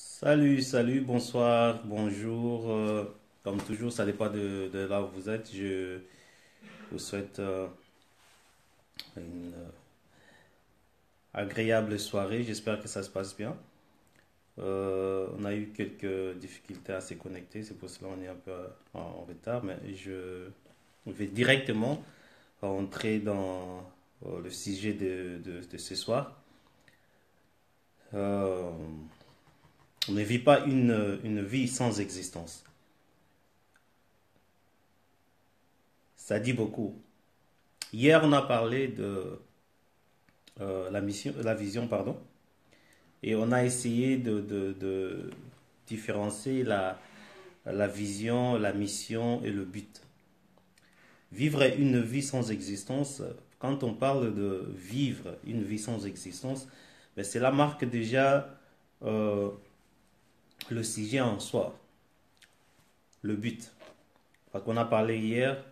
Salut, salut, bonsoir, bonjour. Comme toujours, ça dépend de là où vous êtes. Je vous souhaite une agréable soirée. J'espère que ça se passe bien. On a eu quelques difficultés à se connecter, c'est pour cela qu'on est un peu en retard, mais je vais directement entrer dans le sujet de ce soir. Euh, on ne vit pas une vie sans existence. Ça dit beaucoup. Hier, on a parlé de la vision, pardon, et on a essayé de différencier la vision, la mission et le but. Vivre une vie sans existence, quand on parle de vivre une vie sans existence, ben cela marque déjà euh, le sujet en soi, le but. Parce qu'on a parlé hier,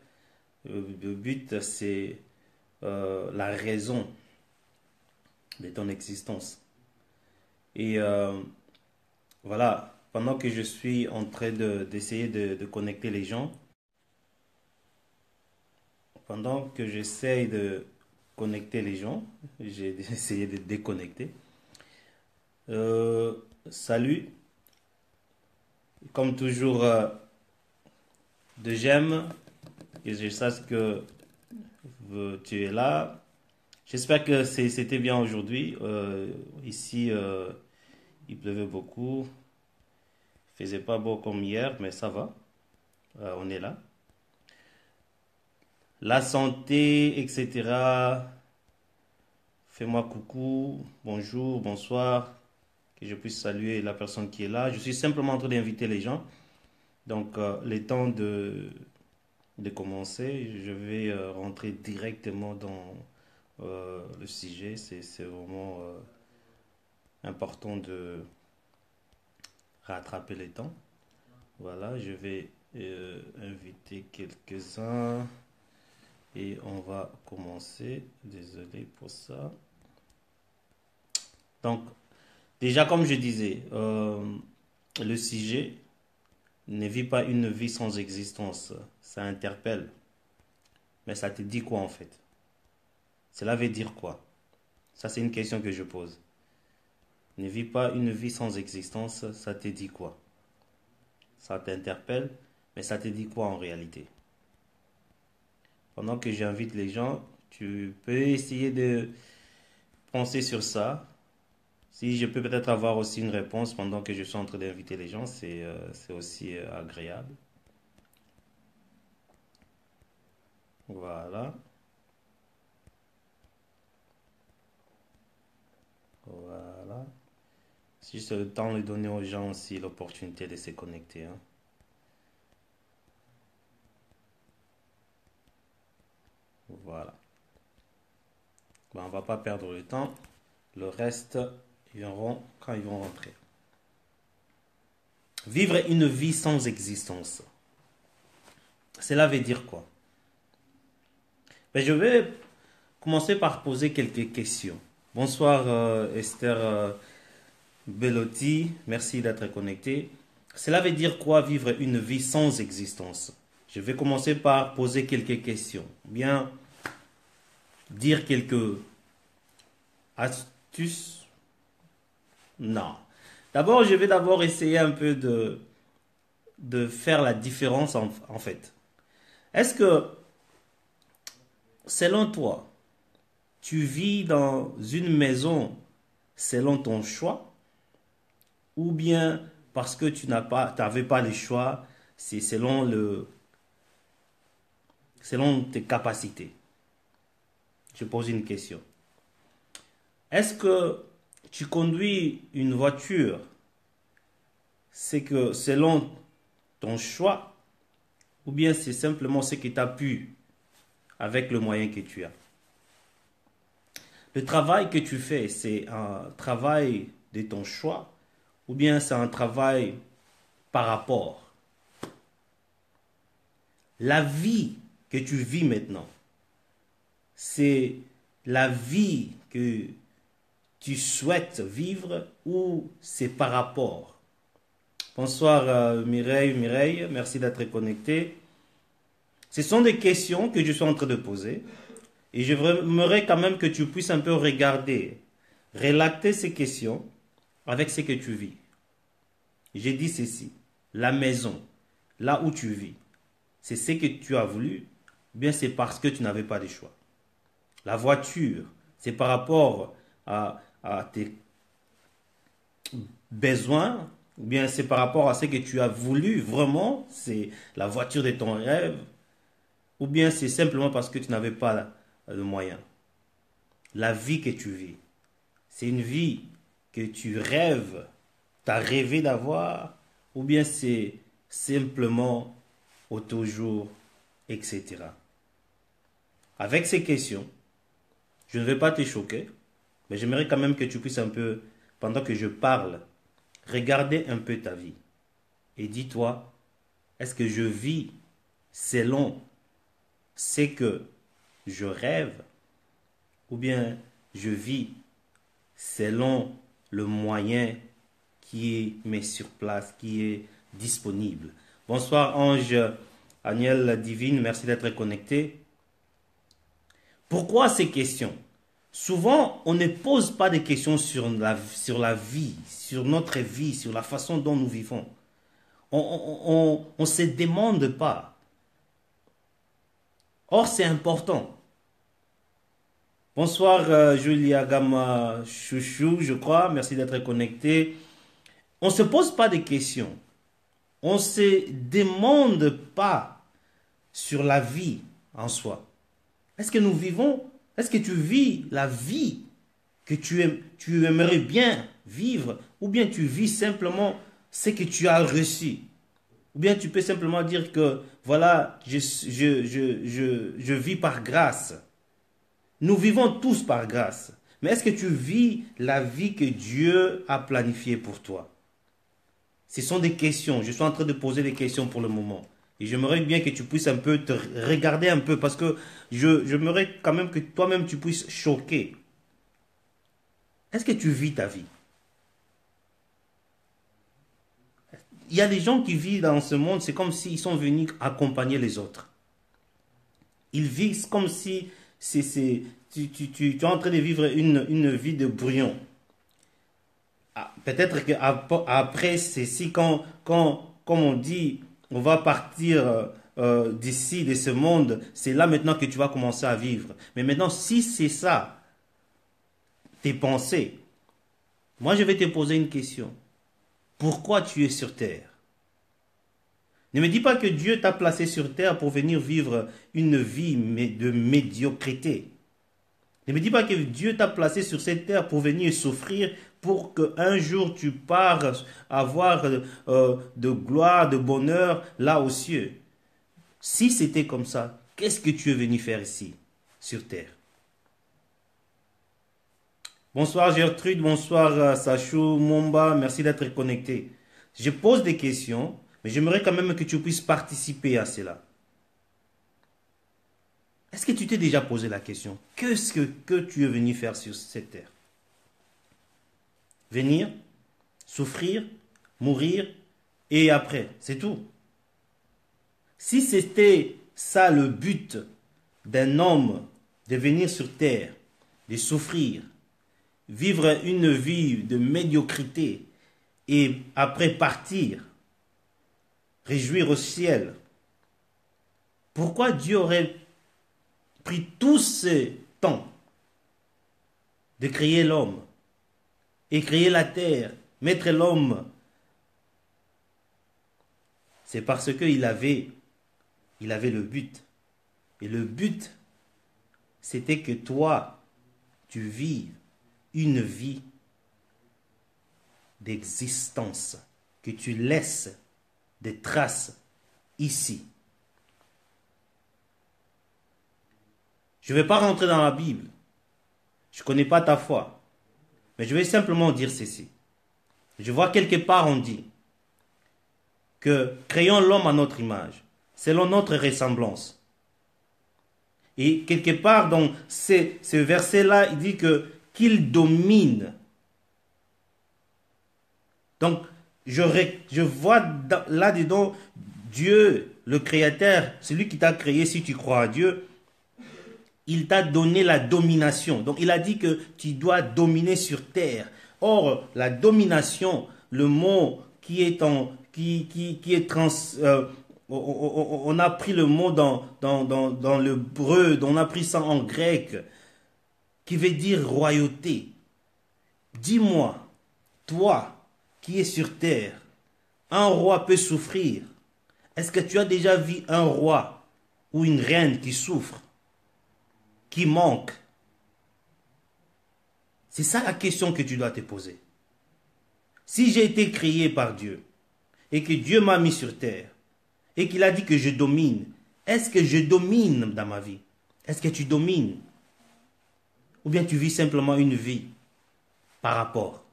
le but c'est la raison de ton existence. Et voilà, pendant que je suis en train d'essayer de connecter les gens, pendant que j'essaye de connecter les gens, j'ai essayé de déconnecter. Euh, Salut, comme toujours, de j'aime, que je sache que tu es là. J'espère que c'était bien aujourd'hui. Ici, il pleuvait beaucoup. Il faisait pas beau comme hier, mais ça va. On est là. La santé, etc. Fais-moi coucou, bonjour, bonsoir, que je puisse saluer la personne qui est là. Je suis simplement en train d'inviter les gens. Donc, le temps de commencer, je vais rentrer directement dans le sujet. C'est vraiment important de rattraper les temps. Voilà, je vais inviter quelques-uns et on va commencer. Désolé pour ça. Donc, déjà, comme je disais, le sujet ne vit pas une vie sans existence. Ça interpelle. Mais ça te dit quoi en fait? Cela veut dire quoi? Ça, c'est une question que je pose. Ne vis pas une vie sans existence, ça te dit quoi? Ça t'interpelle, mais ça te dit quoi en réalité? Pendant que j'invite les gens, tu peux essayer de penser sur ça. Si je peux peut-être avoir aussi une réponse pendant que je suis en train d'inviter les gens, c'est aussi agréable. Voilà, voilà. Si c'est le temps de donner aux gens aussi l'opportunité de se connecter, hein. Voilà. Ben, on va pas perdre le temps. Le reste, ils verront quand ils vont rentrer. Vivre une vie sans existence. Cela veut dire quoi? Ben, je vais commencer par poser quelques questions. Bonsoir Esther Bellotti, merci d'être connecté. Cela veut dire quoi vivre une vie sans existence? Je vais commencer par poser quelques questions. Bien, dire quelques astuces. Non. D'abord, je vais d'abord essayer un peu de faire la différence en fait. Est-ce que, selon toi, tu vis dans une maison selon ton choix ou bien parce que tu n'avais pas le choix, c'est selon tes capacités? Je pose une question. Est-ce que tu conduis une voiture, c'est que selon ton choix ou bien c'est simplement ce que tu as pu avec le moyen que tu as? Le travail que tu fais, c'est un travail de ton choix ou bien c'est un travail par rapport? La vie que tu vis maintenant, c'est la vie que tu souhaites vivre ou c'est par rapport Bonsoir Mireille, merci d'être connecté. Ce sont des questions que je suis en train de poser et j'aimerais quand même que tu puisses un peu regarder, relater ces questions avec ce que tu vis. J'ai dit ceci, la maison, là où tu vis, c'est ce que tu as voulu, ou bien c'est parce que tu n'avais pas de choix. La voiture, c'est par rapport à tes besoins, ou bien c'est par rapport à ce que tu as voulu vraiment, c'est la voiture de ton rêve, ou bien c'est simplement parce que tu n'avais pas le moyen. La vie que tu vis, c'est une vie que tu rêves, tu as rêvé d'avoir, ou bien c'est simplement au toujours, etc. Avec ces questions, je ne vais pas te choquer, mais j'aimerais quand même que tu puisses un peu, pendant que je parle, regarder un peu ta vie. Et dis-toi, est-ce que je vis selon ce que je rêve, ou bien je vis selon le moyen qui est mis sur place, qui est disponible. Bonsoir Ange Agnel Divine, merci d'être connecté. Pourquoi ces questions? Souvent, on ne pose pas de questions sur la vie, sur notre vie, sur la façon dont nous vivons. On ne se demande pas. Or, c'est important. Bonsoir Julia Gama Chouchou, je crois. Merci d'être connecté. On ne se pose pas de questions. On ne se demande pas sur la vie en soi. Est-ce que nous vivons, est-ce que tu vis la vie que tu aimerais bien vivre, ou bien tu vis simplement ce que tu as reçu? Ou bien tu peux simplement dire que, voilà, je vis par grâce. Nous vivons tous par grâce. Mais est-ce que tu vis la vie que Dieu a planifiée pour toi? Ce sont des questions. Je suis en train de poser des questions pour le moment. Et j'aimerais bien que tu puisses un peu te regarder un peu, parce que j'aimerais quand même que toi-même tu puisses choquer. Est-ce que tu vis ta vie? Il y a des gens qui vivent dans ce monde, c'est comme s'ils sont venus accompagner les autres. Ils vivent comme si tu es en train de vivre une vie de brouillon. Peut-être qu'après ceci, comme on dit, on va partir d'ici, de ce monde, c'est là maintenant que tu vas commencer à vivre. Mais maintenant, si c'est ça, tes pensées, moi je vais te poser une question. Pourquoi tu es sur terre? Ne me dis pas que Dieu t'a placé sur terre pour venir vivre une vie de médiocrité. Ne me dis pas que Dieu t'a placé sur cette terre pour venir souffrir, pour qu'un jour tu pars avoir de gloire, de bonheur là aux cieux. Si c'était comme ça, qu'est-ce que tu es venu faire ici, sur terre? Bonsoir Gertrude, bonsoir Sachou, Momba, merci d'être connecté. Je pose des questions, mais j'aimerais quand même que tu puisses participer à cela. Est-ce que tu t'es déjà posé la question? Qu'est-ce que tu es venu faire sur cette terre? Venir, souffrir, mourir, et après, c'est tout. Si c'était ça le but d'un homme, de venir sur terre, de souffrir, vivre une vie de médiocrité, et après partir, réjouir au ciel, pourquoi Dieu aurait pris tout ce temps de créer l'homme et créer la terre, mettre l'homme? C'est parce qu'il avait le but. Et le but, c'était que toi, tu vives une vie d'existence, que tu laisses des traces ici. Je ne vais pas rentrer dans la Bible. Je ne connais pas ta foi. Mais je vais simplement dire ceci. Je vois quelque part on dit que créons l'homme à notre image, selon notre ressemblance. Et quelque part dans ce verset-là, il dit qu'il domine. Donc, je vois là-dedans Dieu, le Créateur, celui qui t'a créé, si tu crois à Dieu, il t'a donné la domination. Donc il a dit que tu dois dominer sur terre. Or, la domination, le mot qui est on a pris le mot dans l'hébreu, on a pris ça en grec, qui veut dire royauté. Dis-moi, toi qui es sur terre, un roi peut souffrir. Est-ce que tu as déjà vu un roi ou une reine qui souffre, qui manque? C'est ça la question que tu dois te poser. Si j'ai été créé par Dieu et que Dieu m'a mis sur terre et qu'il a dit que je domine, est-ce que je domine dans ma vie? Est-ce que tu domines? Ou bien tu vis simplement une vie par rapport?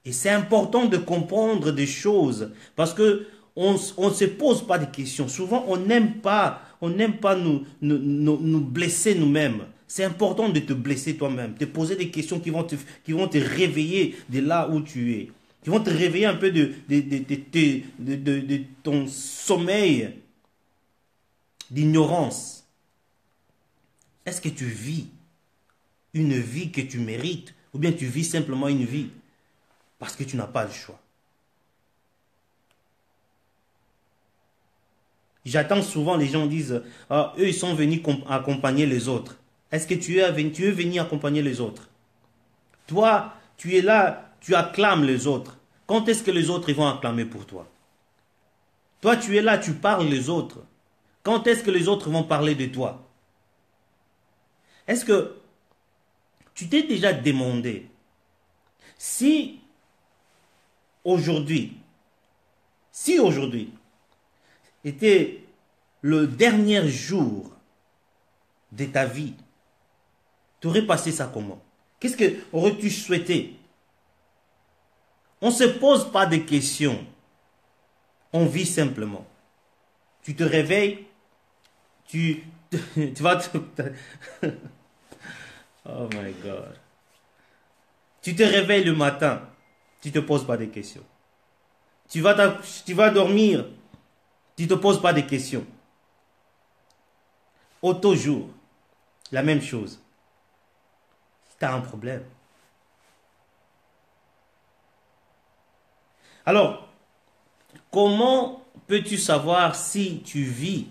Et c'est important de comprendre des choses parce que on ne se pose pas de questions. Souvent, on n'aime pas nous blesser nous-mêmes. C'est important de te blesser toi-même, de poser des questions qui vont te réveiller de là où tu es, qui vont te réveiller un peu de ton sommeil d'ignorance. Est-ce que tu vis une vie que tu mérites ou bien tu vis simplement une vie parce que tu n'as pas le choix? J'attends souvent, les gens disent, ah, eux ils sont venus accompagner les autres. Est-ce que tu es venu accompagner les autres? Toi, tu es là, tu acclames les autres. Quand est-ce que les autres ils vont acclamer pour toi? Toi, tu es là, tu parles les autres. Quand est-ce que les autres vont parler de toi? Est-ce que tu t'es déjà demandé si aujourd'hui était le dernier jour de ta vie, tu aurais passé ça comment? Qu'est-ce que aurais-tu souhaité? On ne se pose pas de questions. On vit simplement. Tu te réveilles, tu vas oh my God. Tu te réveilles le matin, tu ne te poses pas de questions. Tu vas dormir, tu ne te poses pas de questions. Auto-jour, la même chose. Tu as un problème. Alors, comment peux-tu savoir si tu vis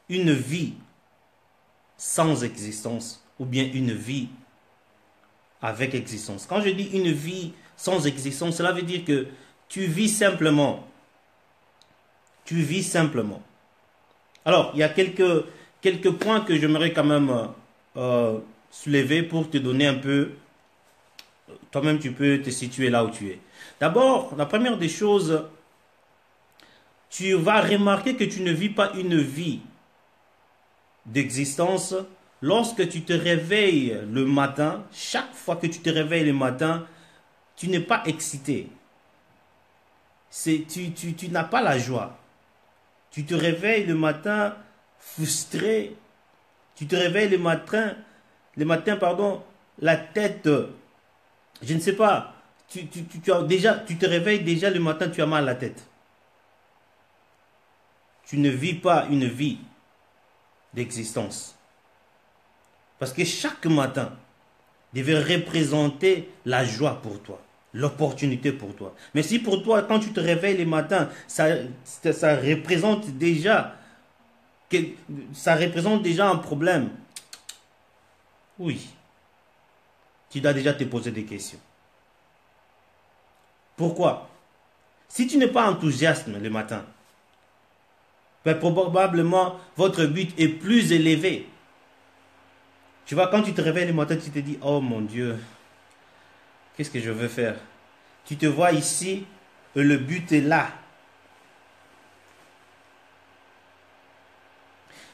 une vie sans existence ou bien une vie avec existence? Quand je dis une vie sans existence, cela veut dire que tu vis simplement. Tu vis simplement. Alors, il y a quelques points que j'aimerais quand même soulever pour te donner un peu. Toi-même, tu peux te situer là où tu es. D'abord, la première des choses, tu vas remarquer que tu ne vis pas une vie d'existence lorsque tu te réveilles le matin. Chaque fois que tu te réveilles le matin, tu n'es pas excité. Tu n'as pas la joie. Tu te réveilles le matin frustré. Tu te réveilles le matin, la tête, je ne sais pas, tu te réveilles déjà le matin, tu as mal à la tête. Tu ne vis pas une vie d'existence. Parce que chaque matin devait représenter la joie pour toi, l'opportunité pour toi. Mais si pour toi, quand tu te réveilles le matin, ça représente déjà un problème, oui, tu dois déjà te poser des questions. Pourquoi? Si tu n'es pas enthousiaste le matin, ben probablement votre but est plus élevé. Tu vois, quand tu te réveilles le matin, tu te dis, oh mon Dieu, qu'est-ce que je veux faire? Tu te vois ici, et le but est là.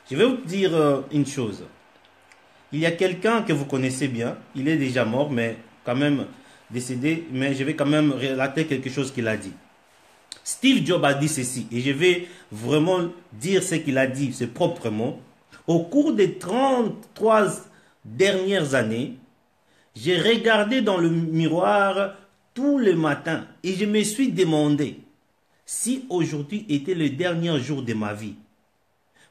Je vais vous dire une chose. Il y a quelqu'un que vous connaissez bien, il est déjà mort, mais quand même décédé, mais je vais quand même relater quelque chose qu'il a dit. Steve Jobs a dit ceci, et je vais vraiment dire ce qu'il a dit, ses propres mots. Au cours des 33 dernières années, J'ai regardé dans le miroir tous les matins et je me suis demandé si aujourd'hui était le dernier jour de ma vie.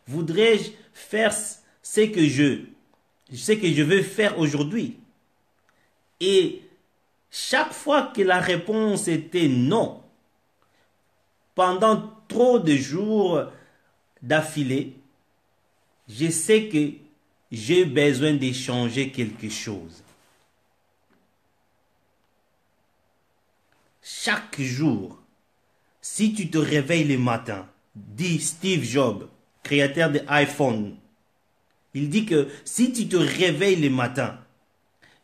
Voudrais-je faire ce que je veux faire aujourd'hui? Et chaque fois que la réponse était non, pendant trop de jours d'affilée, je sais que j'ai besoin d'échanger quelque chose. Chaque jour, si tu te réveilles le matin, dit Steve Jobs, créateur de iPhone, il dit que si tu te réveilles le matin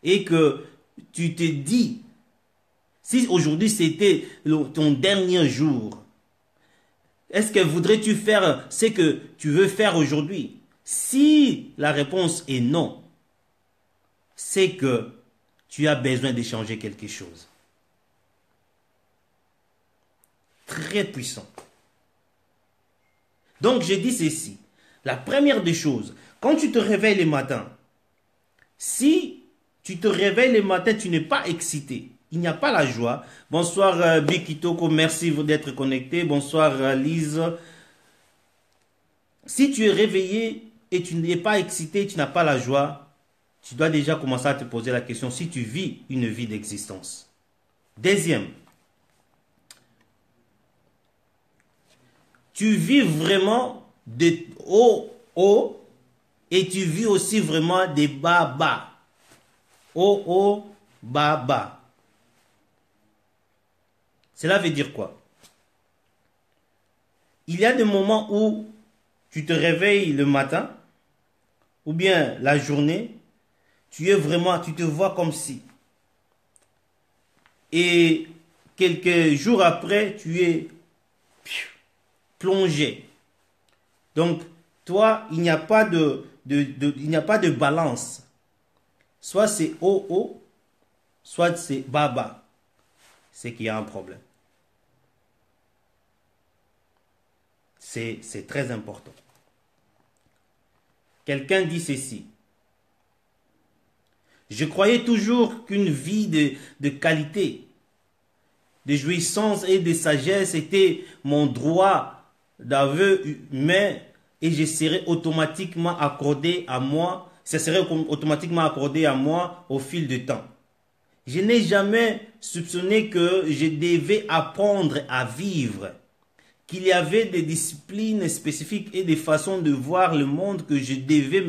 et que tu te dis, si aujourd'hui c'était ton dernier jour, est-ce que voudrais-tu faire ce que tu veux faire aujourd'hui? Si la réponse est non, c'est que tu as besoin d'échanger quelque chose. Très puissant. Donc je dis ceci. La première des choses, quand tu te réveilles le matin, si tu te réveilles le matin, tu n'es pas excité, il n'y a pas la joie. Bonsoir Bikitoko, merci d'être connecté. Bonsoir Lise. Si tu es réveillé et tu n'es pas excité, tu n'as pas la joie, tu dois déjà commencer à te poser la question si tu vis une vie d'existence. Deuxième, tu vis vraiment de haut, haut, et tu vis aussi vraiment des bas, bas. Haut, haut, bas, bas. Cela veut dire quoi? Il y a des moments où tu te réveilles le matin, ou bien la journée, tu te vois comme si. Et quelques jours après, tu es plongé. Donc, toi, il n'y a pas il n'y a pas de balance. Soit c'est haut, haut, soit c'est bas, bas. C'est qu'il y a un problème. C'est très important. Quelqu'un dit ceci. Je croyais toujours qu'une vie de qualité, de jouissance et de sagesse était mon droit d'aveu humain et je serais automatiquement accordé à moi, ça serait automatiquement accordé à moi au fil du temps. Je n'ai jamais soupçonné que je devais apprendre à vivre, qu'il y avait des disciplines spécifiques et des façons de voir le monde que je devais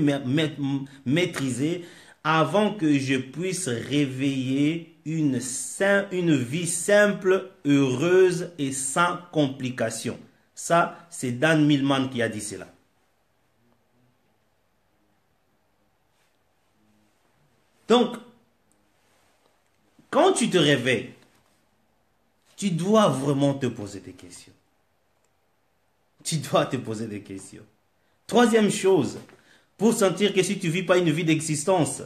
maîtriser avant que je puisse réveiller une vie simple, heureuse et sans complications. Ça, c'est Dan Millman qui a dit cela. Donc, quand tu te réveilles, tu dois vraiment te poser des questions. Tu dois te poser des questions. Troisième chose, pour sentir que si tu ne vis pas une vie d'existence,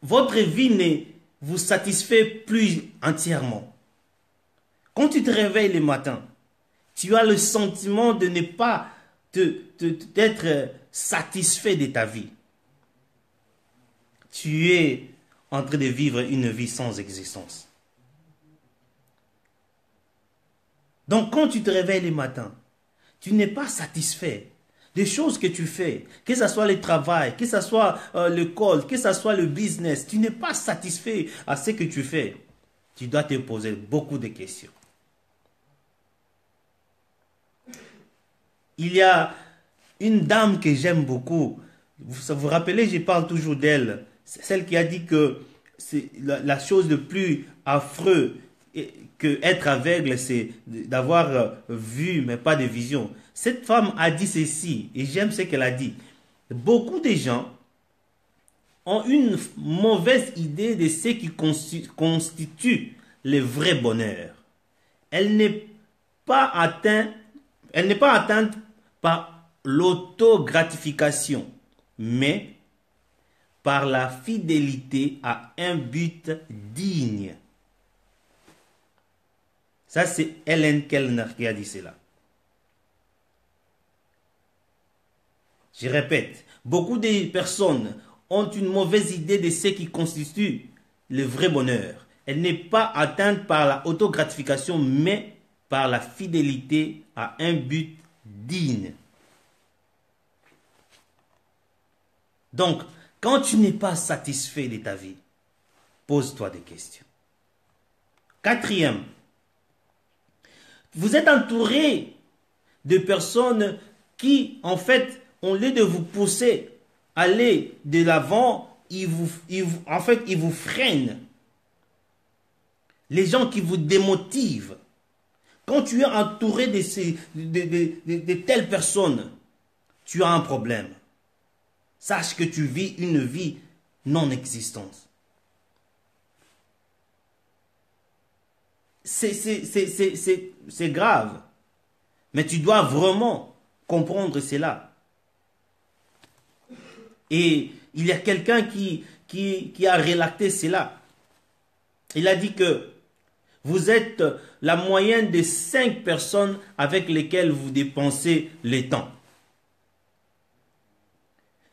votre vie ne vous satisfait plus entièrement. Quand tu te réveilles le matin, tu as le sentiment de ne pas d'être satisfait de ta vie. Tu es en train de vivre une vie sans existence. Donc quand tu te réveilles le matin, tu n'es pas satisfait des choses que tu fais, que ce soit le travail, que ce soit l'école, que ce soit le business, tu n'es pas satisfait à ce que tu fais. Tu dois te poser beaucoup de questions. Il y a une dame que j'aime beaucoup. Vous vous rappelez, je parle toujours d'elle. C'est celle qui a dit que c'est la chose de plus affreuse que être aveugle, c'est d'avoir vu mais pas de vision. Cette femme a dit ceci, et j'aime ce qu'elle a dit. Beaucoup de gens ont une mauvaise idée de ce qui constitue le vrai bonheur. Elle n'est pas atteinte par l'autogratification, mais par la fidélité à un but digne. Ça, c'est Hélène Kellner qui a dit cela. Je répète, Beaucoup de personnes ont une mauvaise idée de ce qui constitue le vrai bonheur. Elle n'est pas atteinte par la autogratification, mais par la fidélité à un but digne. Donc, quand tu n'es pas satisfait de ta vie, pose-toi des questions. Quatrième, vous êtes entouré de personnes qui, en fait, au lieu de vous pousser à aller de l'avant, ils vous freinent. Les gens qui vous démotivent. Quand tu es entouré de telles personnes, tu as un problème. Sache que tu vis une vie non existante. C'est grave. Mais tu dois vraiment comprendre cela. Et il y a quelqu'un qui a relaté cela. Il a dit que vous êtes la moyenne de 5 personnes avec lesquelles vous dépensez le temps.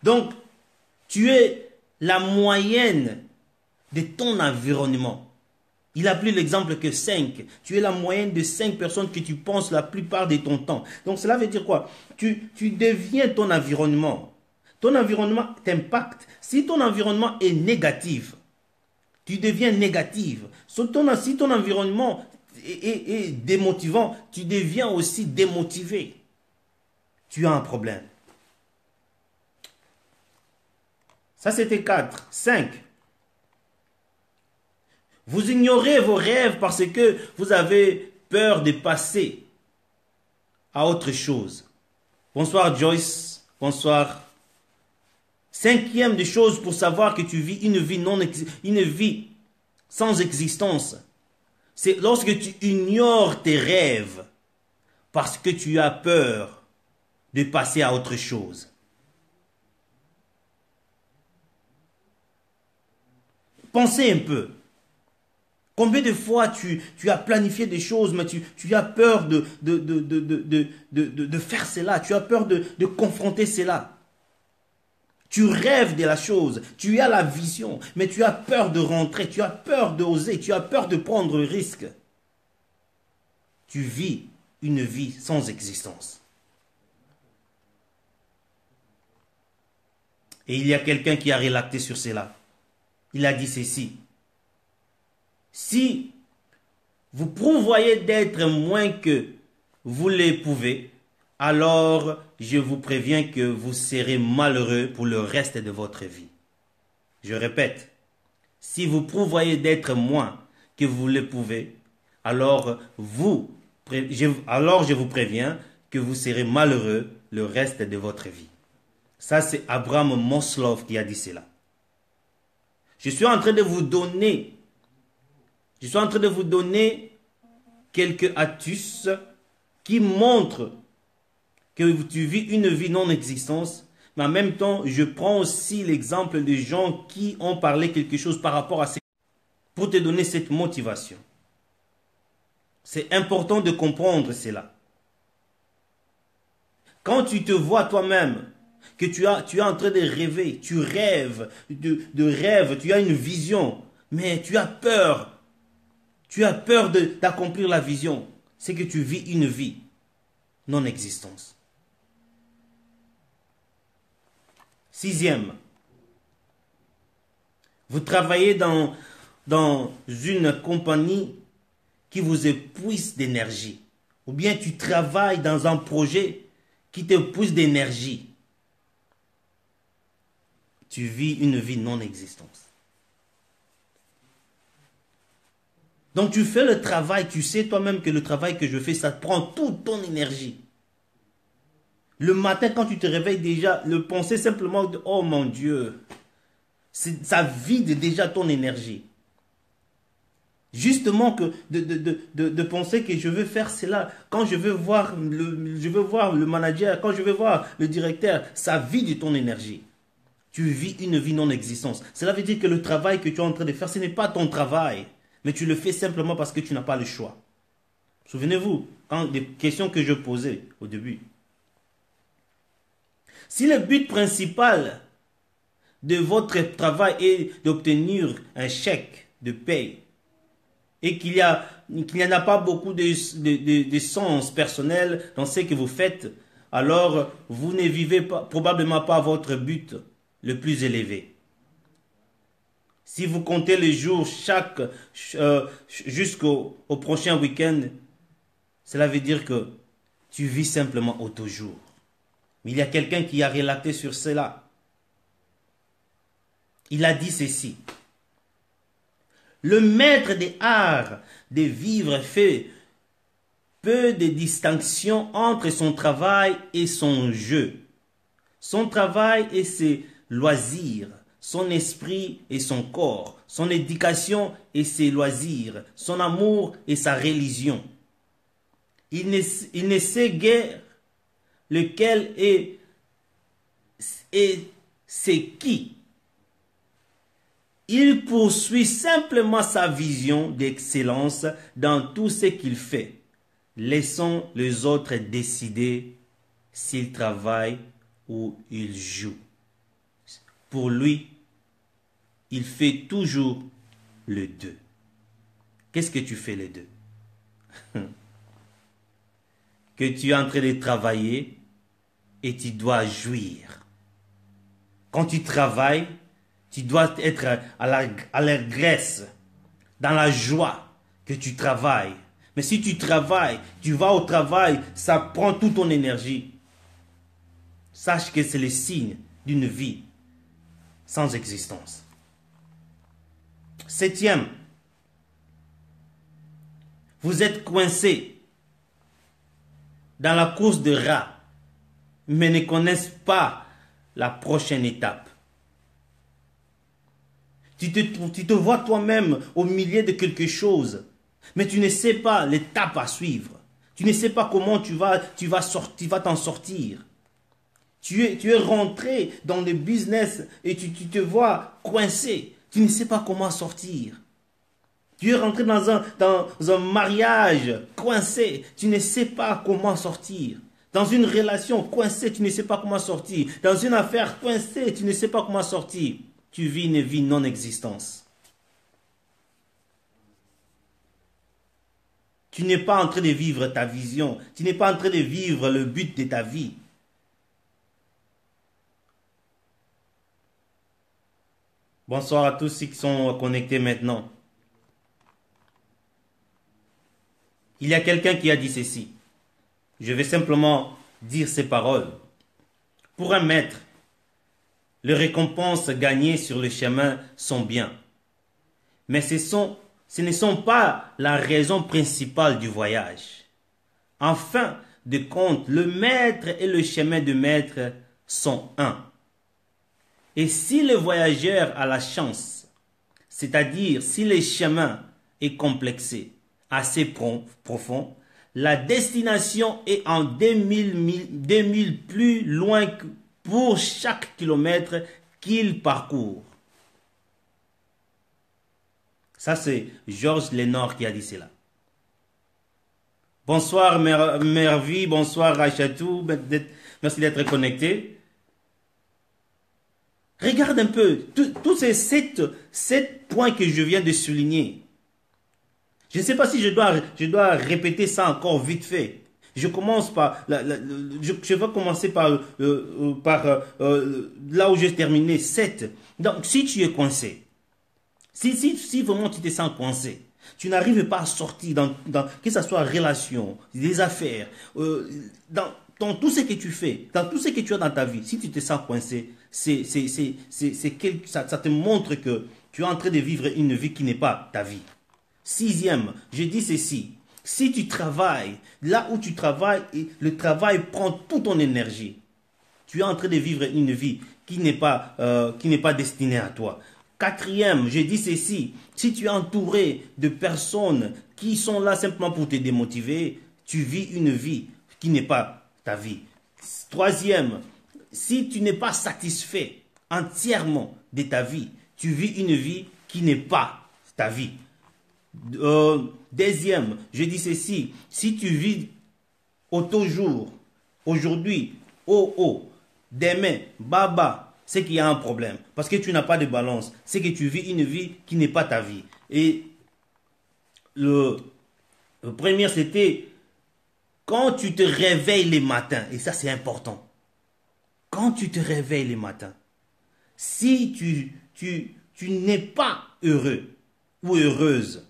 Donc, tu es la moyenne de ton environnement. Il a pris l'exemple que 5. Tu es la moyenne de 5 personnes que tu penses la plupart de ton temps. Donc, cela veut dire quoi? Tu deviens ton environnement. Ton environnement t'impacte. Si ton environnement est négatif, tu deviens négatif. Si ton environnement est démotivant, tu deviens aussi démotivé. Tu as un problème. Ça, c'était 4. 5. Vous ignorez vos rêves parce que vous avez peur de passer à autre chose. Bonsoir Joyce. Bonsoir. 5e des choses pour savoir que tu vis une vie sans existence. C'est lorsque tu ignores tes rêves parce que tu as peur de passer à autre chose. Pensez un peu. Combien de fois tu as planifié des choses, mais tu as peur de faire cela, tu as peur de confronter cela. Tu rêves de la chose, tu as la vision, mais tu as peur de rentrer, tu as peur d'oser, tu as peur de prendre le risque. Tu vis une vie sans existence. Et il y a quelqu'un qui a relaté sur cela. Il a dit ceci. Si vous prévoyez d'être moins que vous le pouvez, alors je vous préviens que vous serez malheureux pour le reste de votre vie. Je répète, si vous prévoyez d'être moins que vous le pouvez, alors je vous préviens que vous serez malheureux le reste de votre vie. Ça, c'est Abraham Maslow qui a dit cela. Je suis en train de vous donner quelques astuces qui montrent que tu vis une vie non-existence, mais en même temps, je prends aussi l'exemple de gens qui ont parlé quelque chose par rapport à ça pour te donner cette motivation. C'est important de comprendre cela. Quand tu te vois toi-même que tu es en train de rêver, tu rêves de rêve, tu as une vision, mais tu as peur d'accomplir la vision, c'est que tu vis une vie non-existence. 6e, vous travaillez dans une compagnie qui vous épuise d'énergie, ou bien tu travailles dans un projet qui t'épuise d'énergie. Tu vis une vie non-existence. Donc tu fais le travail, tu sais toi-même que le travail que je fais, ça prend toute ton énergie. Le matin, quand tu te réveilles déjà, le penser simplement de « Oh mon Dieu », ça vide déjà ton énergie. Justement que de penser que je veux faire cela, quand je veux voir le manager, quand je veux voir le directeur, ça vide ton énergie. Tu vis une vie non-existence. Cela veut dire que le travail que tu es en train de faire, ce n'est pas ton travail, mais tu le fais simplement parce que tu n'as pas le choix. Souvenez-vous, des questions que je posais au début. Si le but principal de votre travail est d'obtenir un chèque de paye et qu'il n'y en a pas beaucoup de sens personnel dans ce que vous faites, alors vous ne vivez probablement pas votre but le plus élevé. Si vous comptez les jours jusqu'au prochain week-end, cela veut dire que tu vis simplement au toujours. Mais il y a quelqu'un qui a relaté sur cela. Il a dit ceci. Le maître des arts de vivre fait peu de distinction entre son travail et son jeu. Son travail et ses loisirs, son esprit et son corps, son éducation et ses loisirs, son amour et sa religion. Il ne sait guère lequel est c'est qui. Il poursuit simplement sa vision d'excellence dans tout ce qu'il fait. Laissons les autres décider s'il travaille ou il joue. Pour lui, il fait toujours les deux. Qu'est-ce que tu fais les deux? Que tu es en train de travailler et tu dois jouir. Quand tu travailles, tu dois être à l'allégresse, dans la joie que tu travailles. Mais si tu travailles, tu vas au travail, ça prend toute ton énergie. Sache que c'est le signe d'une vie sans existence. 7e, vous êtes coincé dans la course de rats, mais ne connaissent pas la prochaine étape. Tu te vois toi-même au milieu de quelque chose, mais tu ne sais pas l'étape à suivre. Tu ne sais pas comment tu vas t'en sortir. Tu es rentré dans le business et tu te vois coincé. Tu ne sais pas comment sortir. Tu es rentré dans un mariage coincé. Tu ne sais pas comment sortir. Dans une relation coincée, tu ne sais pas comment sortir. Dans une affaire coincée, tu ne sais pas comment sortir. Tu vis une vie non-existence. Tu n'es pas en train de vivre ta vision. Tu n'es pas en train de vivre le but de ta vie. Bonsoir à tous ceux qui sont connectés maintenant. Il y a quelqu'un qui a dit ceci. Je vais simplement dire ces paroles. Pour un maître, les récompenses gagnées sur le chemin sont bien. Mais ce ne sont pas la raison principale du voyage. En fin de compte, le maître et le chemin de maître sont un. Et si le voyageur a la chance, c'est-à-dire si le chemin est complexé, assez profond, la destination est en 2000 plus loin pour chaque kilomètre qu'il parcourt. Ça, c'est Georges Lénore qui a dit cela. Bonsoir Mervi, bonsoir Rachatou, merci d'être connecté. Regarde un peu, tous ces 7 points que je viens de souligner. Je ne sais pas si je dois répéter ça encore vite fait. Je commence par, je vais commencer par là où j'ai terminé, 7. Donc, si tu es coincé, si vraiment tu te sens coincé, tu n'arrives pas à sortir que ce soit relation, des affaires, dans tout ce que tu fais, dans tout ce que tu as dans ta vie, si tu te sens coincé, ça te montre que tu es en train de vivre une vie qui n'est pas ta vie. 6e, je dis ceci. Si tu travailles, là où tu travailles, le travail prend toute ton énergie. Tu es en train de vivre une vie qui n'est pas destinée à toi. 4e, je dis ceci. Si tu es entouré de personnes qui sont là simplement pour te démotiver, tu vis une vie qui n'est pas ta vie. 3e, si tu n'es pas satisfait entièrement de ta vie, tu vis une vie qui n'est pas ta vie. 2e, je dis ceci, si tu vis au toujours, aujourd'hui, demain, baba, c'est qu'il y a un problème. Parce que tu n'as pas de balance. C'est que tu vis une vie qui n'est pas ta vie. Et le premier, c'était quand tu te réveilles les matins. Et ça, c'est important. Quand tu te réveilles les matins, si tu n'es pas heureux ou heureuse,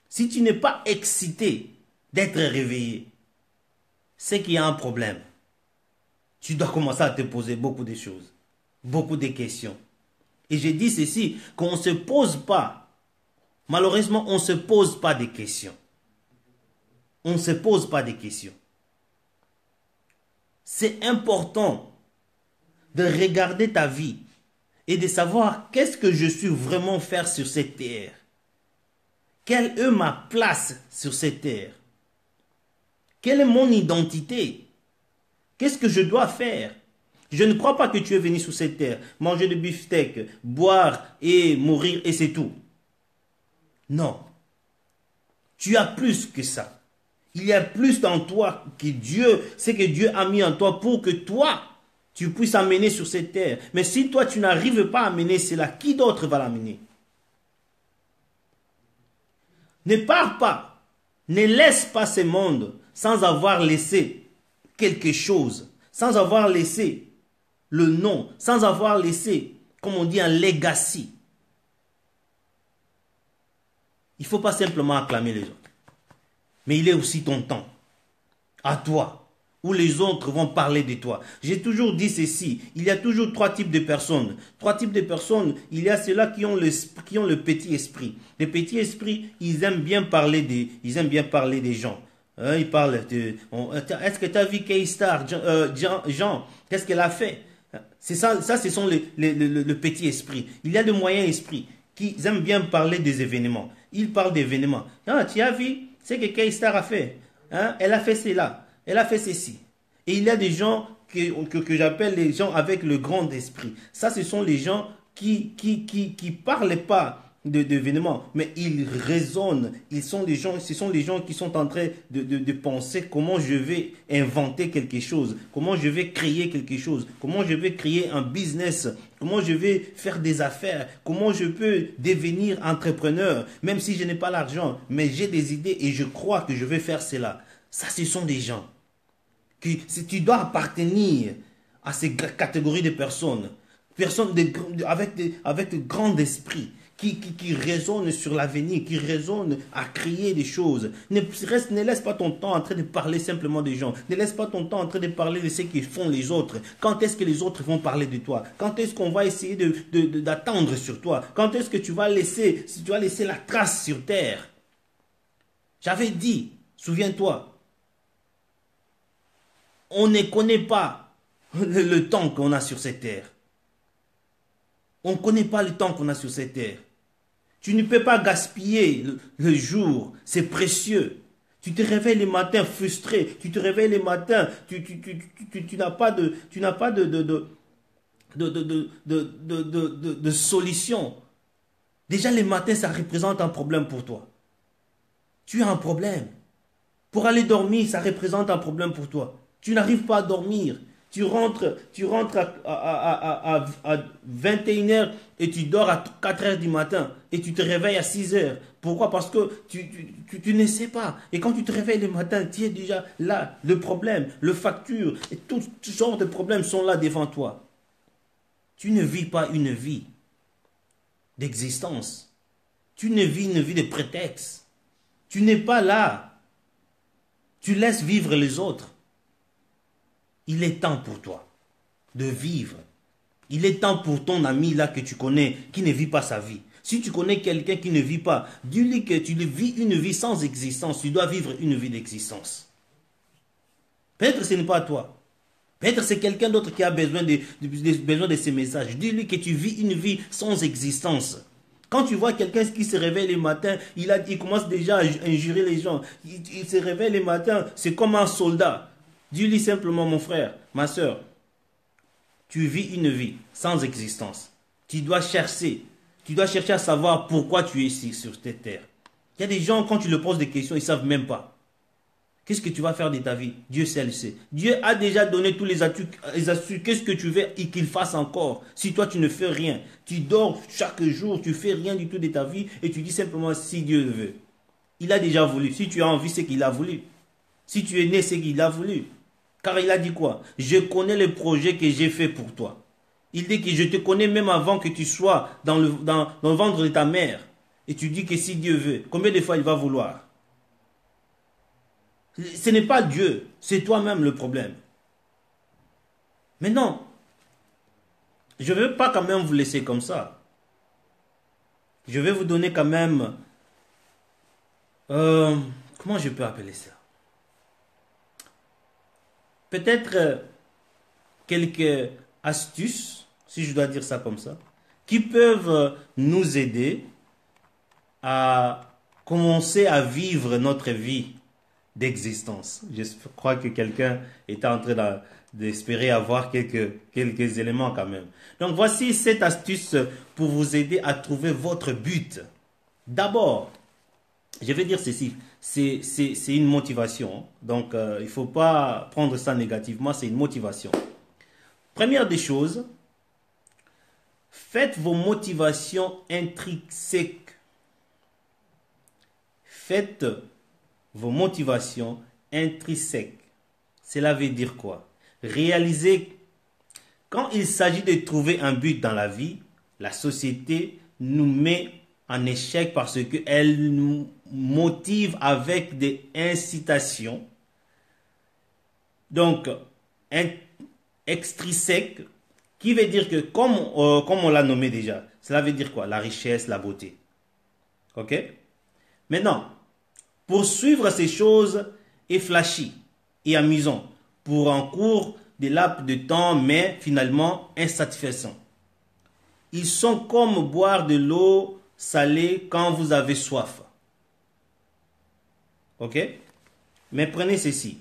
si tu n'es pas excité d'être réveillé, c'est qu'il y a un problème. Tu dois commencer à te poser beaucoup de choses, beaucoup de questions. Et je dis ceci, qu'on ne se pose pas, malheureusement, on ne se pose pas de questions. On ne se pose pas de questions. C'est important de regarder ta vie et de savoir qu'est-ce que je suis vraiment faire sur cette terre. Quelle est ma place sur cette terre? Quelle est mon identité? Qu'est-ce que je dois faire? Je ne crois pas que tu es venu sur cette terre, manger de beefsteak, boire et mourir et c'est tout. Non. Tu as plus que ça. Il y a plus dans toi que Dieu, c'est que Dieu a mis en toi pour que toi, tu puisses amener sur cette terre. Mais si toi, tu n'arrives pas à amener cela, qui d'autre va l'amener? Ne pars pas. Ne laisse pas ce monde sans avoir laissé quelque chose, sans avoir laissé le nom, sans avoir laissé, comme on dit, un legacy. Il ne faut pas simplement acclamer les autres. Mais il est aussi ton temps, à toi, où les autres vont parler de toi. J'ai toujours dit ceci, il y a toujours trois types de personnes. Trois types de personnes, il y a ceux-là qui ont le petit esprit. Les petits esprits, ils aiment bien parler des gens. Ils parlent de... Est-ce que tu as vu K-Star, Jean, qu'est-ce qu'elle a fait? C'est ça, ce sont le petit esprit. Il y a de moyens esprits qui aiment bien parler des événements. Ils parlent d'événements. Ah, tu as vu ce que K-Star a fait? Hein? Elle a fait cela. Elle a fait ceci. Et il y a des gens que j'appelle les gens avec le grand esprit. Ça, ce sont les gens qui parlent pas d'événements, mais ils raisonnent. Ce sont les gens qui sont en train de penser comment je vais inventer quelque chose, comment je vais créer quelque chose, comment je vais créer un business, comment je vais faire des affaires, comment je peux devenir entrepreneur, même si je n'ai pas l'argent, mais j'ai des idées et je crois que je vais faire cela. Ça, ce sont des gens si tu dois appartenir à ces catégories de personnes avec de grands esprits, qui raisonnent sur l'avenir, qui raisonnent à créer des choses. Ne laisse pas ton temps en train de parler simplement des gens. Ne laisse pas ton temps en train de parler de ce qu'ils font les autres. Quand est-ce que les autres vont parler de toi? Quand est-ce qu'on va essayer d'attendre sur toi? Quand est-ce que tu vas laisser la trace sur terre? J'avais dit, souviens-toi, on ne connaît pas le temps qu'on a sur cette terre. On ne connaît pas le temps qu'on a sur cette terre. Tu ne peux pas gaspiller le jour, c'est précieux. Tu te réveilles le matin frustré, tu te réveilles le matin, tu n'as pas de solution. Déjà le matin, ça représente un problème pour toi. Tu as un problème. Pour aller dormir, ça représente un problème pour toi. Tu n'arrives pas à dormir. Tu rentres à 21h et tu dors à 4h du matin et tu te réveilles à 6h. Pourquoi? Parce que tu ne sais pas. Et quand tu te réveilles le matin, tu es déjà là. Le problème, le facture et tout genre de problèmes sont là devant toi. Tu ne vis pas une vie d'existence. Tu ne vis une vie de prétexte. Tu n'es pas là. Tu laisses vivre les autres. Il est temps pour toi de vivre. Il est temps pour ton ami là que tu connais, qui ne vit pas sa vie. Si tu connais quelqu'un qui ne vit pas, dis-lui que tu vis une vie sans existence. Tu dois vivre une vie d'existence. Peut-être ce n'est pas toi. Peut-être c'est quelqu'un d'autre qui a besoin de ces messages. Dis-lui que tu vis une vie sans existence. Quand tu vois quelqu'un qui se réveille le matin, il commence déjà à injurer les gens. Il se réveille le matin, c'est comme un soldat. Dis-lui simplement, mon frère, ma soeur, tu vis une vie sans existence. Tu dois chercher à savoir pourquoi tu es ici sur cette terre. Il y a des gens, quand tu leur poses des questions, ils ne savent même pas. Qu'est-ce que tu vas faire de ta vie? Dieu seul le sait. Dieu a déjà donné tous les astuces. Qu'est-ce que tu veux qu'il fasse encore? Si toi, tu ne fais rien, tu dors chaque jour, tu fais rien du tout de ta vie et tu dis simplement si Dieu le veut. Il a déjà voulu. Si tu as envie, c'est qu'il a voulu. Si tu es né, c'est qu'il a voulu. Car il a dit quoi? Je connais le projet que j'ai fait pour toi. Il dit que je te connais même avant que tu sois dans le ventre de ta mère. Et tu dis que si Dieu veut, combien de fois il va vouloir? Ce n'est pas Dieu, c'est toi-même le problème. Mais non, je ne veux pas quand même vous laisser comme ça. Je vais vous donner quand même... comment je peux appeler ça? Peut-être quelques astuces, si je dois dire ça comme ça, qui peuvent nous aider à commencer à vivre notre vie d'existence. Je crois que quelqu'un est en train d'espérer avoir quelques éléments quand même. Donc voici cette astuce pour vous aider à trouver votre but. D'abord, je vais dire ceci, c'est une motivation. Donc il ne faut pas prendre ça négativement, c'est une motivation. Première des choses, faites vos motivations intrinsèques. Faites vos motivations intrinsèques. Cela veut dire quoi? Réalisez, quand il s'agit de trouver un but dans la vie, la société nous met en échec parce qu'elle nous motive avec des incitations. Donc, extrinsèques, qui veut dire que, comme on l'a nommé déjà, cela veut dire quoi? La richesse, la beauté. Ok? Maintenant, poursuivre ces choses est flashy et amusant pour un court de laps de temps, mais finalement insatisfaisant. Ils sont comme boire de l'eau salée quand vous avez soif. Ok? Mais prenez ceci.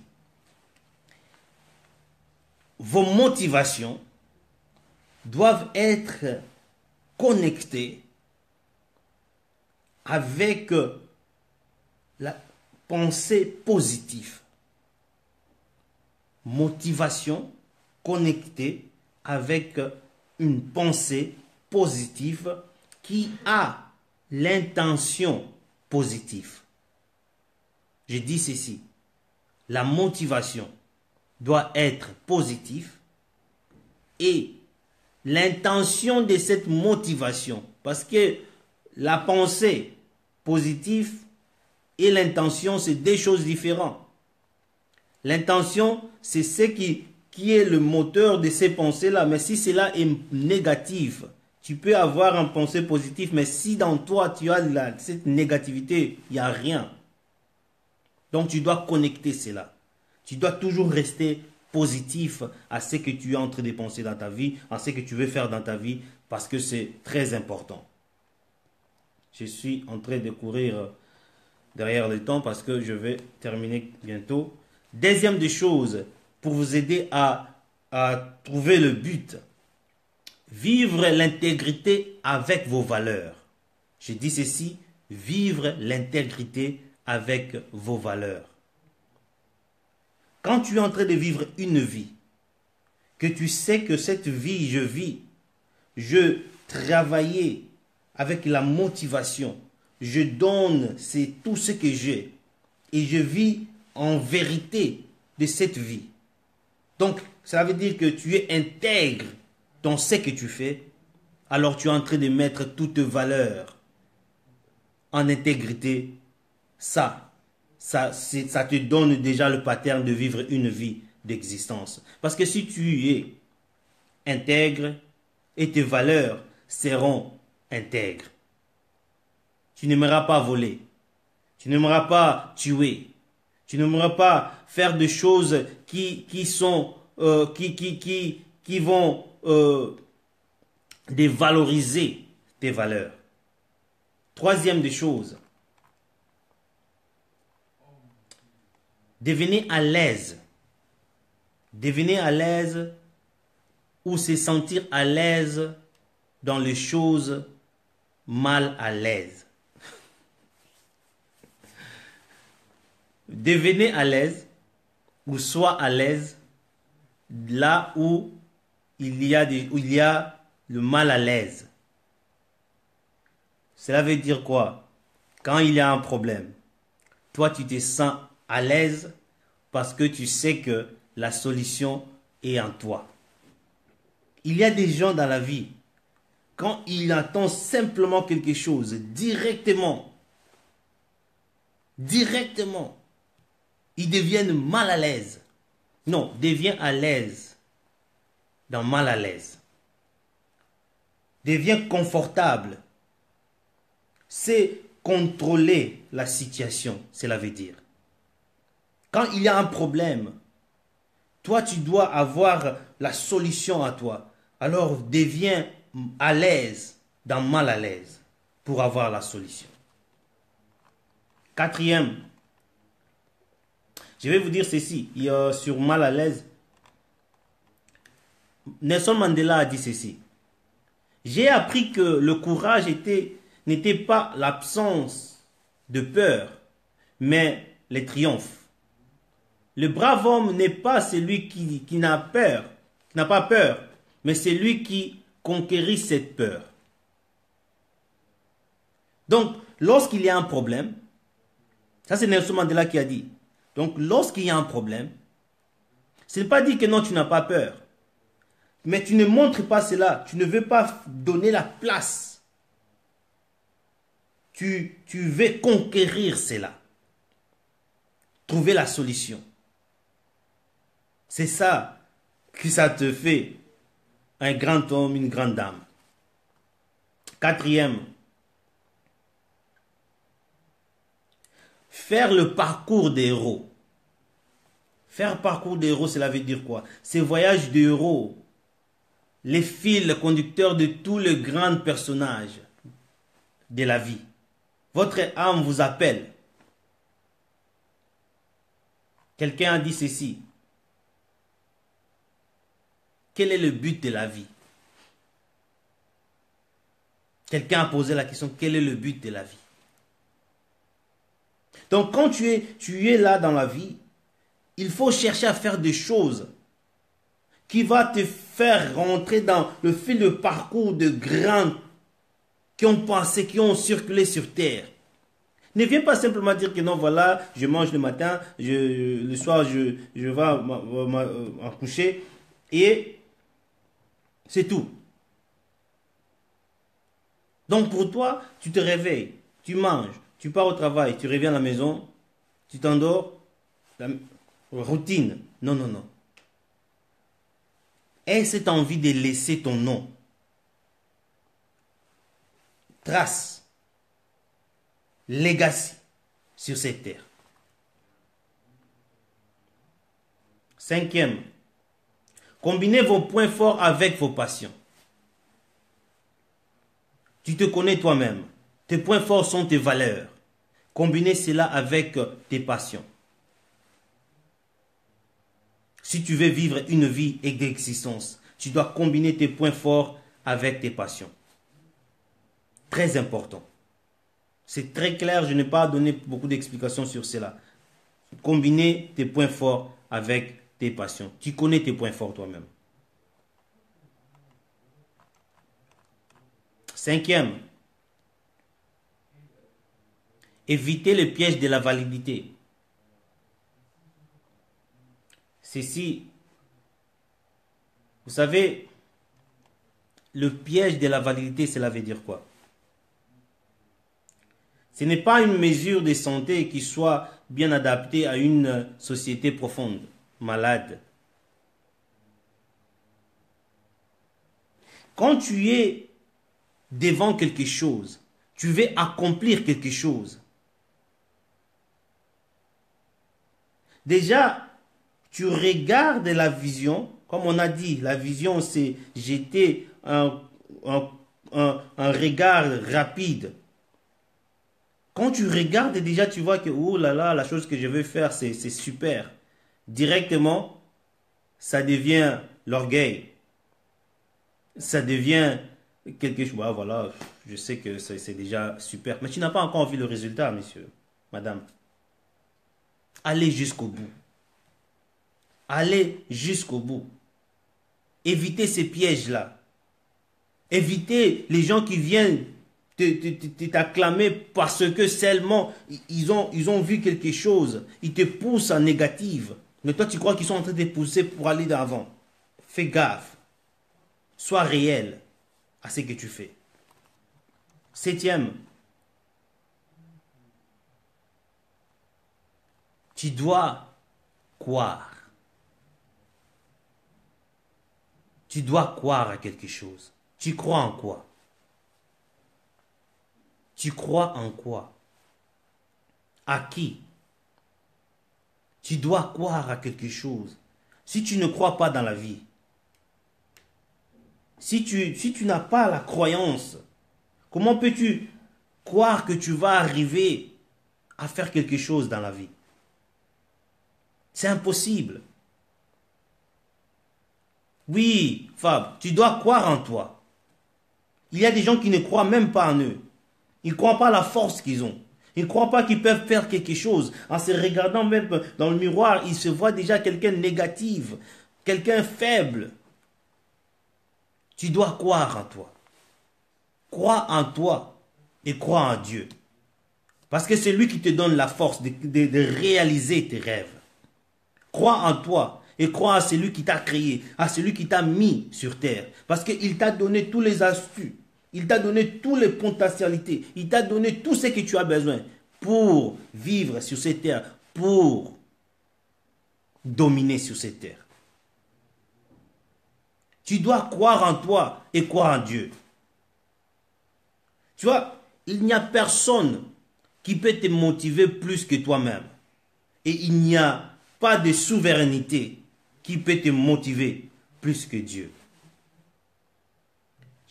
Vos motivations doivent être connectées avec la pensée positive. Motivation connectée avec une pensée positive qui a l'intention positive. Je dis ceci, la motivation doit être positive et l'intention de cette motivation, parce que la pensée positive et l'intention, c'est deux choses différentes. L'intention, c'est ce qui est le moteur de ces pensées-là. Mais si cela est négatif, tu peux avoir une pensée positive, mais si dans toi, tu as cette négativité, il n'y a rien. Donc, tu dois connecter cela. Tu dois toujours rester positif à ce que tu es en train de penser dans ta vie, à ce que tu veux faire dans ta vie, parce que c'est très important. Je suis en train de courir derrière le temps parce que je vais terminer bientôt. Deuxième des choses, pour vous aider à trouver le but, vivre l'intégrité avec vos valeurs. Je dis ceci, vivre l'intégrité avec vos valeurs. Quand tu es en train de vivre une vie, que tu sais que cette vie, je travaillais avec la motivation, je donne, c'est tout ce que j'ai, et je vis en vérité de cette vie. Donc, ça veut dire que tu es intègre dans ce que tu fais, alors tu es en train de mettre toutes tes valeurs en intégrité. Ça te donne déjà le pattern de vivre une vie d'existence. Parce que si tu es intègre et tes valeurs seront intègres, tu n'aimeras pas voler, tu n'aimeras pas tuer, tu n'aimeras pas faire des choses qui vont dévaloriser tes valeurs. Troisième des choses, devenez à l'aise. Devenez à l'aise ou se sentir à l'aise dans les choses mal à l'aise. Devenez à l'aise ou sois à l'aise là où il y a le mal à l'aise. Cela veut dire quoi? Quand il y a un problème, toi tu te sens à l'aise parce que tu sais que la solution est en toi. Il y a des gens dans la vie, quand ils attendent simplement quelque chose, directement, ils deviennent mal à l'aise. Non, deviens à l'aise dans mal à l'aise. Deviens confortable. C'est contrôler la situation, cela veut dire. Quand il y a un problème, toi tu dois avoir la solution à toi. Alors deviens à l'aise dans mal à l'aise pour avoir la solution. Quatrième, je vais vous dire ceci, sur mal à l'aise. Nelson Mandela a dit ceci. J'ai appris que le courage n'était pas l'absence de peur, mais le triomphe. Le brave homme n'est pas celui qui n'a peur, qui n'a pas peur, mais celui qui conquérit cette peur. Donc, lorsqu'il y a un problème, ça c'est Nelson Mandela qui a dit. Donc, lorsqu'il y a un problème, ce n'est pas dit que non, tu n'as pas peur. Mais tu ne montres pas cela. Tu ne veux pas donner la place. Tu veux conquérir cela. Trouver la solution. C'est ça que ça te fait un grand homme, une grande dame. Quatrième, faire le parcours des héros. Faire parcours des héros, cela veut dire quoi? Ces voyages de héros, les fils conducteurs de tous les grands personnages de la vie. Votre âme vous appelle. Quelqu'un a dit ceci. Quel est le but de la vie? Quelqu'un a posé la question, quel est le but de la vie? Donc quand tu es là dans la vie, il faut chercher à faire des choses qui vont te faire rentrer dans le fil de parcours de grands qui ont pensé, qui ont circulé sur terre. Ne viens pas simplement dire que non, voilà, je mange le matin, le soir, je vais me coucher et c'est tout. Donc pour toi, tu te réveilles, tu manges, tu pars au travail, tu reviens à la maison, tu t'endors, routine. Non, non, non. Aie cette envie de laisser ton nom. Trace. Legacy sur cette terre. Cinquième, combinez vos points forts avec vos passions. Tu te connais toi-même. Tes points forts sont tes valeurs. Combinez cela avec tes passions. Si tu veux vivre une vie d'existence, tu dois combiner tes points forts avec tes passions. Très important. C'est très clair, je n'ai pas donné beaucoup d'explications sur cela. Combiner tes points forts avec tes passions. Tu connais tes points forts toi-même. Cinquième, éviter le piège de la validité. Ceci, vous savez, le piège de la validité, cela veut dire quoi? Ce n'est pas une mesure de santé qui soit bien adaptée à une société profonde, malade. Quand tu es devant quelque chose, tu veux accomplir quelque chose. Déjà, tu regardes la vision, comme on a dit, la vision c'est jeter un regard rapide. Quand tu regardes déjà, tu vois que, oh là là, la chose que je veux faire, c'est super. Directement, ça devient l'orgueil. Ça devient quelque chose, bah, voilà, je sais que c'est déjà super. Mais tu n'as pas encore vu le résultat, monsieur, madame. Allez jusqu'au bout. Allez jusqu'au bout. Évitez ces pièges-là. Évitez les gens qui viennent t'acclamer parce que seulement ils ont vu quelque chose. Ils te poussent en négative. Mais toi, tu crois qu'ils sont en train de te pousser pour aller d'avant. Fais gaffe. Sois réel à ce que tu fais. Septième, tu dois croire. Tu dois croire à quelque chose. Tu crois en quoi? Tu crois en quoi? À qui? Tu dois croire à quelque chose. Si tu ne crois pas dans la vie, si tu n'as pas la croyance, comment peux-tu croire que tu vas arriver à faire quelque chose dans la vie? C'est impossible. Oui, Fab, tu dois croire en toi. Il y a des gens qui ne croient même pas en eux. Ils ne croient pas à la force qu'ils ont. Ils ne croient pas qu'ils peuvent faire quelque chose. En se regardant même dans le miroir, ils se voient déjà quelqu'un de négatif, quelqu'un faible. Tu dois croire en toi. Crois en toi et crois en Dieu. Parce que c'est lui qui te donne la force de réaliser tes rêves. Crois en toi et crois à celui qui t'a créé, à celui qui t'a mis sur terre. Parce qu'il t'a donné tous les astuces. Il t'a donné toutes les potentialités. Il t'a donné tout ce que tu as besoin pour vivre sur cette terre, pour dominer sur cette terre. Tu dois croire en toi et croire en Dieu. Tu vois, il n'y a personne qui peut te motiver plus que toi-même. Et il n'y a pas de souveraineté qui peut te motiver plus que Dieu.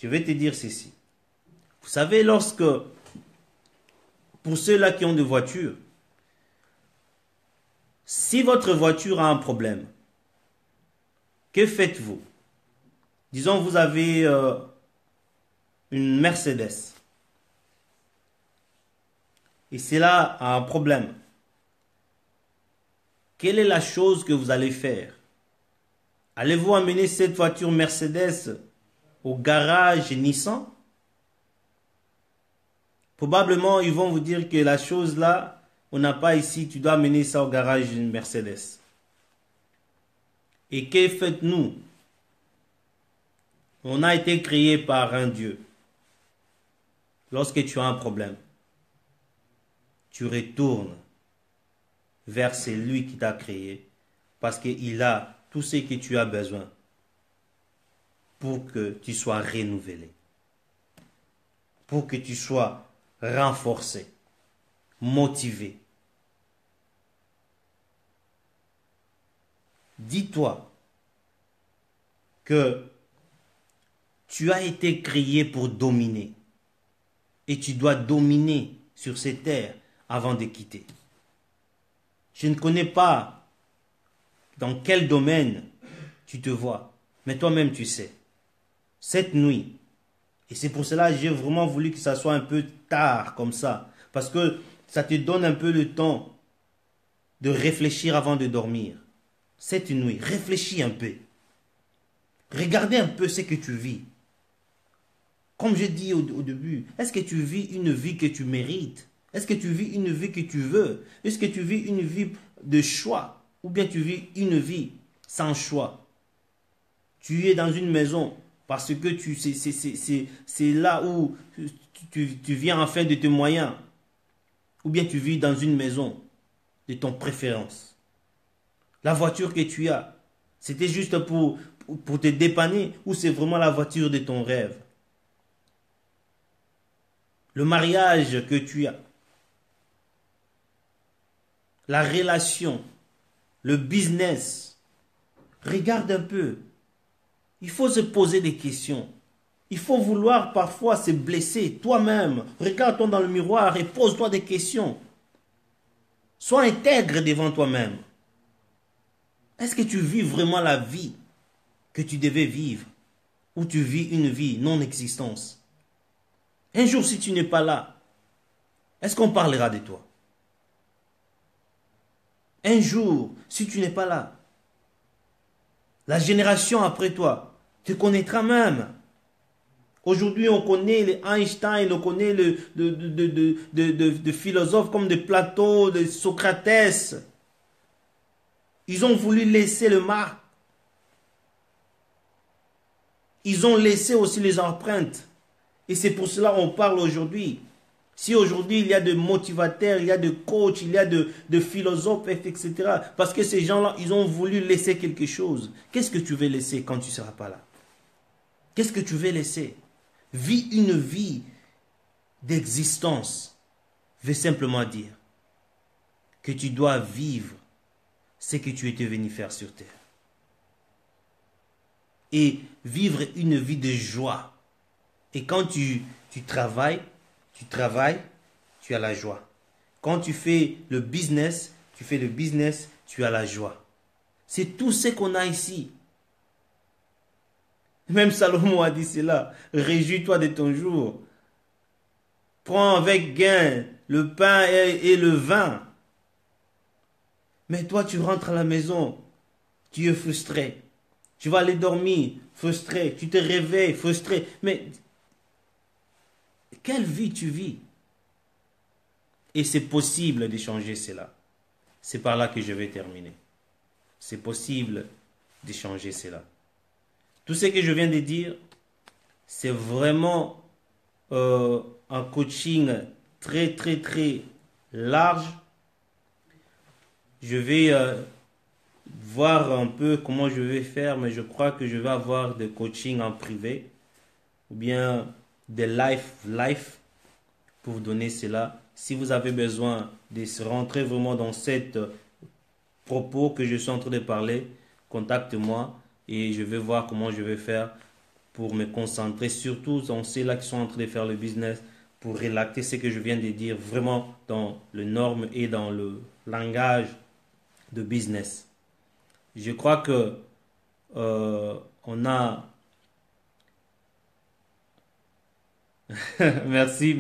Je vais te dire ceci. Vous savez, pour ceux-là qui ont des voitures, si votre voiture a un problème, que faites-vous? Disons, vous avez une Mercedes. Et celle-là a un problème. Quelle est la chose que vous allez faire? Allez-vous amener cette voiture Mercedes au garage Nissan? Probablement, ils vont vous dire que la chose là, on n'a pas ici, tu dois amener ça au garage d'une Mercedes. Et que faites-nous? On a été créé par un Dieu. Lorsque tu as un problème, tu retournes vers celui qui t'a créé parce qu'il a tout ce que tu as besoin pour que tu sois renouvelé, pour que tu sois renforcé, motivé. Dis-toi que tu as été créé pour dominer et tu dois dominer sur cette terre avant de quitter. Je ne connais pas dans quel domaine tu te vois, mais toi-même tu sais. Cette nuit, et c'est pour cela que j'ai vraiment voulu que ça soit un peu tard comme ça, parce que ça te donne un peu le temps de réfléchir avant de dormir. Cette nuit, réfléchis un peu. Regardez un peu ce que tu vis. Comme j'ai dit au début, est-ce que tu vis une vie que tu mérites? Est-ce que tu vis une vie que tu veux? Est-ce que tu vis une vie de choix? Ou bien tu vis une vie sans choix? Tu es dans une maison parce que c'est là où tu viens en fin de tes moyens. Ou bien tu vis dans une maison de ton préférence. La voiture que tu as, c'était juste pour te dépanner ou c'est vraiment la voiture de ton rêve? Le mariage que tu as, la relation, le business, regarde un peu. Il faut se poser des questions. Il faut vouloir parfois se blesser toi-même. Regarde-toi dans le miroir et pose-toi des questions. Sois intègre devant toi-même. Est-ce que tu vis vraiment la vie que tu devais vivre? Ou tu vis une vie non-existence? Un jour, si tu n'es pas là, est-ce qu'on parlera de toi? Un jour, si tu n'es pas là, la génération après toi te connaîtra même. Aujourd'hui, on connaît les Einstein, on connaît de philosophes comme de Platon, de Socrates. Ils ont voulu laisser le marque. Ils ont laissé aussi les empreintes. Et c'est pour cela qu'on parle aujourd'hui. Si aujourd'hui il y a de motivateurs, il y a de coachs, il y a de philosophes, etc. Parce que ces gens-là, ils ont voulu laisser quelque chose. Qu'est-ce que tu veux laisser quand tu ne seras pas là? Qu'est-ce que tu veux laisser? Vis une vie d'existence. Veut simplement dire que tu dois vivre ce que tu étais venu faire sur terre. Et vivre une vie de joie. Et quand tu travailles, tu as la joie. Quand tu fais le business, tu as la joie. C'est tout ce qu'on a ici. Même Salomon a dit cela. Réjouis-toi de ton jour. Prends avec gain le pain et le vin. Mais toi, tu rentres à la maison, tu es frustré. Tu vas aller dormir, frustré. Tu te réveilles, frustré. Mais quelle vie tu vis? Et c'est possible de changer cela. C'est par là que je vais terminer. C'est possible de changer cela. Tout ce que je viens de dire, c'est vraiment un coaching très, très, très large. Je vais voir un peu comment je vais faire, mais je crois que je vais avoir des coachings en privé ou bien des live pour vous donner cela. Si vous avez besoin de se rentrer vraiment dans cette propos que je suis en train de parler, contacte-moi et je vais voir comment je vais faire pour me concentrer surtout dans ceux-là qui sont en train de faire le business, pour relater ce que je viens de dire vraiment dans le norme et dans le langage de business. Je crois que on a merci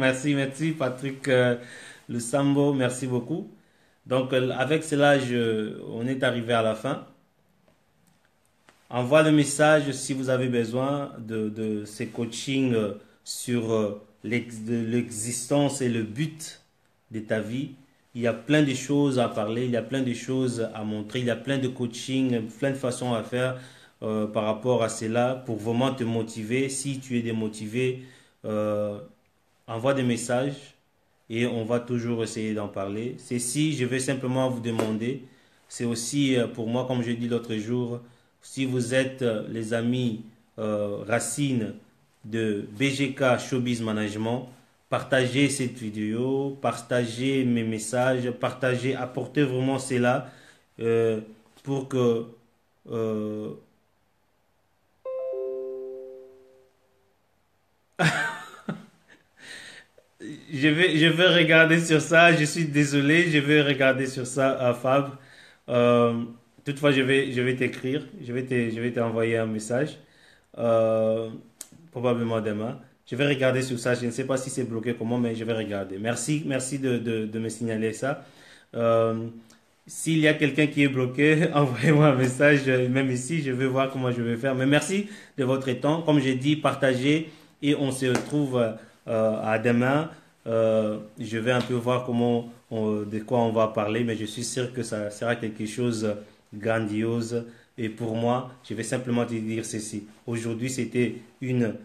Patrick Le Sambo, merci beaucoup. Donc avec cela, on est arrivé à la fin. Envoie le message si vous avez besoin de ces coachings sur l'existence et le but de ta vie. Il y a plein de choses à parler, il y a plein de choses à montrer, il y a plein de coachings, plein de façons à faire par rapport à cela pour vraiment te motiver. Si tu es démotivé, envoie des messages et on va toujours essayer d'en parler. Ceci, je vais simplement vous demander, c'est aussi pour moi, comme je dis l'autre jour, si vous êtes les amis Racine de BGK Showbiz Management, partagez cette vidéo, partagez mes messages, partagez, apportez vraiment cela pour que je vais regarder sur ça. Je suis désolé, je vais regarder sur ça à Fabre. Euh, toutefois, je vais t'écrire, je vais t'envoyer un message, euh, probablement demain. Je vais regarder sur ça. Je ne sais pas si c'est bloqué comment, mais je vais regarder. Merci de me signaler ça. Euh, S'il y a quelqu'un qui est bloqué, envoyez-moi un message, même ici, je vais voir comment je vais faire. Mais merci de votre temps. Comme j'ai dit, partagez et on se retrouve à demain. Je vais un peu voir de quoi on va parler, mais je suis sûr que ça sera quelque chose de grandiose. Et pour moi, je vais simplement te dire ceci. Aujourd'hui, c'était une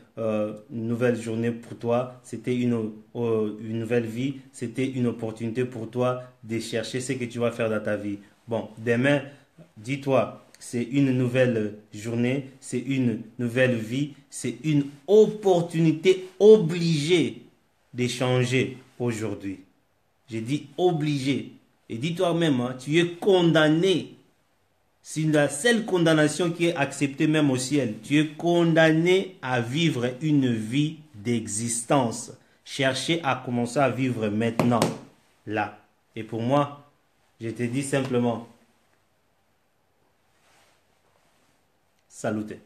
nouvelle journée pour toi. C'était une nouvelle vie. C'était une opportunité pour toi de chercher ce que tu vas faire dans ta vie. Bon, demain, dis-toi, c'est une nouvelle journée, c'est une nouvelle vie, c'est une opportunité obligée de changer aujourd'hui. J'ai dit obligé. Et dis-toi même, hein, tu es condamné. C'est la seule condamnation qui est acceptée même au ciel. Tu es condamné à vivre une vie d'existence. Cherchez à commencer à vivre maintenant, là. Et pour moi, je te dis simplement, salutez.